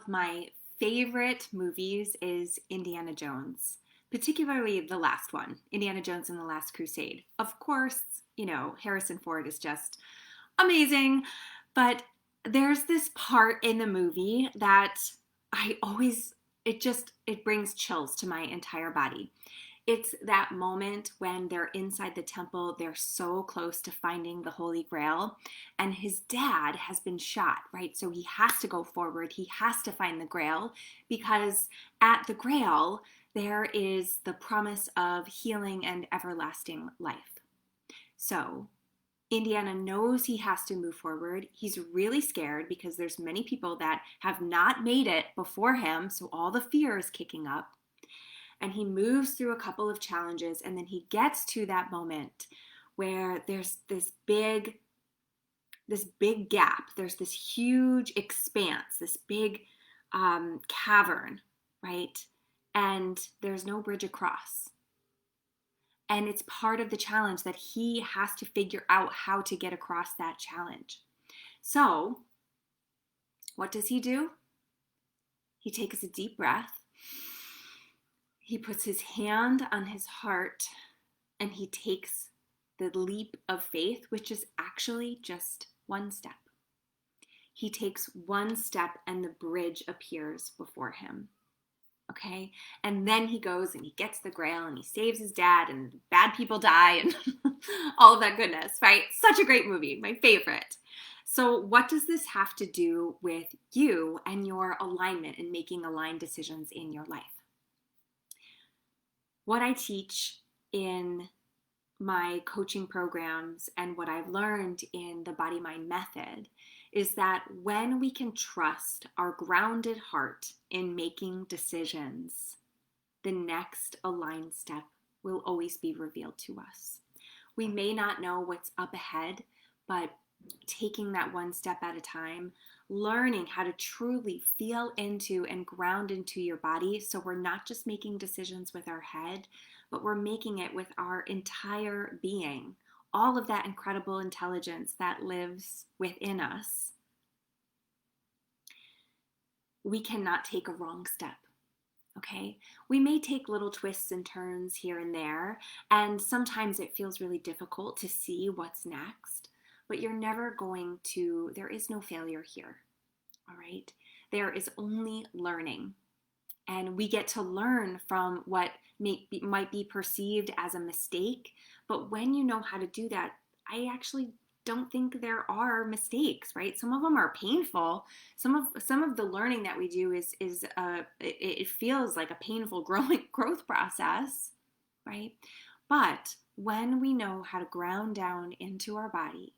of my favorite movies is Indiana Jones, particularly the last one, Indiana Jones and the Last Crusade. Of course, Harrison Ford is just amazing, but there's this part in the movie that I always, it brings chills to my entire body. It's that moment when they're inside the temple, they're so close to finding the Holy Grail, and his dad has been shot, right? So he has to go forward. He has to find the Grail because at the Grail, there is the promise of healing and everlasting life. So Indiana knows he has to move forward. He's really scared because there's many people that have not made it before him, so all the fear is kicking up. And he moves through a couple of challenges, and then he gets to that moment where there's this big gap. There's this huge expanse, this big cavern, right? And there's no bridge across. And it's part of the challenge that he has to figure out how to get across that challenge. So, what does he do? He takes a deep breath. He puts his hand on his heart and he takes the leap of faith, which is actually just one step. He takes one step and the bridge appears before him. Okay? And then he goes and he gets the Grail and he saves his dad and bad people die and all of that goodness, right? Such a great movie, my favorite. So what does this have to do with you and your alignment and making aligned decisions in your life? What I teach in my coaching programs and what I've learned in the Body Mind Method is that when we can trust our grounded heart in making decisions, the next aligned step will always be revealed to us. We may not know what's up ahead, but taking that one step at a time, learning how to truly feel into and ground into your body so we're not just making decisions with our head, but we're making it with our entire being, all of that incredible intelligence that lives within us. We cannot take a wrong step. Okay, we may take little twists and turns here and there, and sometimes it feels really difficult to see what's next. But you're never going to, there is no failure here, all right? There is only learning. And we get to learn from what might be perceived as a mistake. But when you know how to do that, I actually don't think there are mistakes, right? Some of them are painful. Some of the learning that we do it feels like a painful growth process, right? But when we know how to ground down into our body,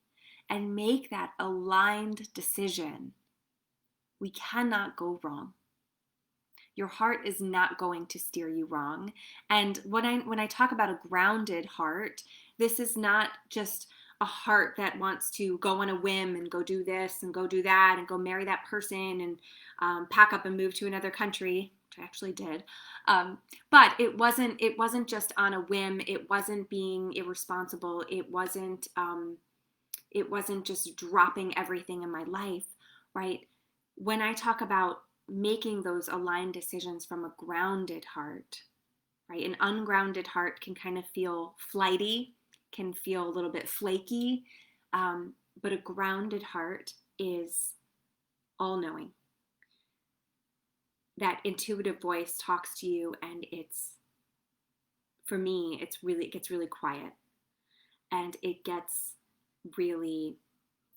and make that aligned decision, we cannot go wrong. Your heart is not going to steer you wrong. And when I talk about a grounded heart, this is not just a heart that wants to go on a whim and go do this and go do that and go marry that person and pack up and move to another country, which I actually did. But it wasn't just on a whim. It wasn't being irresponsible. It wasn't just dropping everything in my life, right? When I talk about making those aligned decisions from a grounded heart, right? An ungrounded heart can kind of feel flighty, can feel a little bit flaky, but a grounded heart is all-knowing. That intuitive voice talks to you, and for me, it gets really quiet, and it gets really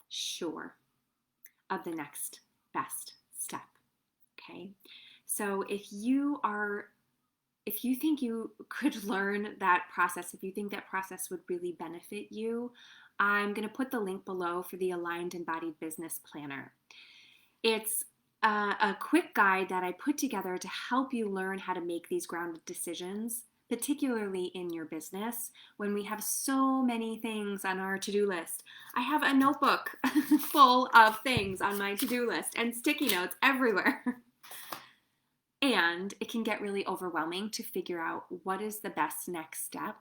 sure of the next best step. Okay, so if you think you could learn that process, if you think that process would really benefit you, I'm going to put the link below for the Aligned Embodied Business Planner. It's a quick guide that I put together to help you learn how to make these grounded decisions, particularly in your business when we have so many things on our to-do list. I have a notebook full of things on my to-do list and sticky notes everywhere. And it can get really overwhelming to figure out what is the best next step.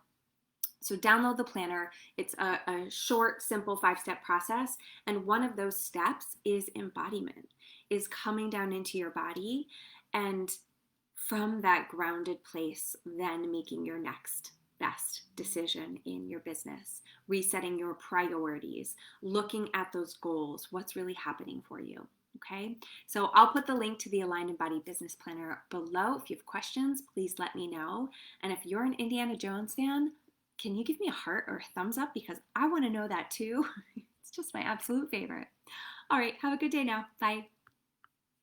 So download the planner. It's a short, simple 5-step process. And one of those steps is embodiment, is coming down into your body, and from that grounded place, then making your next best decision in your business, resetting your priorities, looking at those goals, what's really happening for you. Okay, so I'll put the link to the Aligned Embodied Business Planner below. If you have questions, please let me know. And if you're an Indiana Jones fan, can you give me a heart or a thumbs up? Because I want to know that too. It's just my absolute favorite. All right, have a good day now. Bye.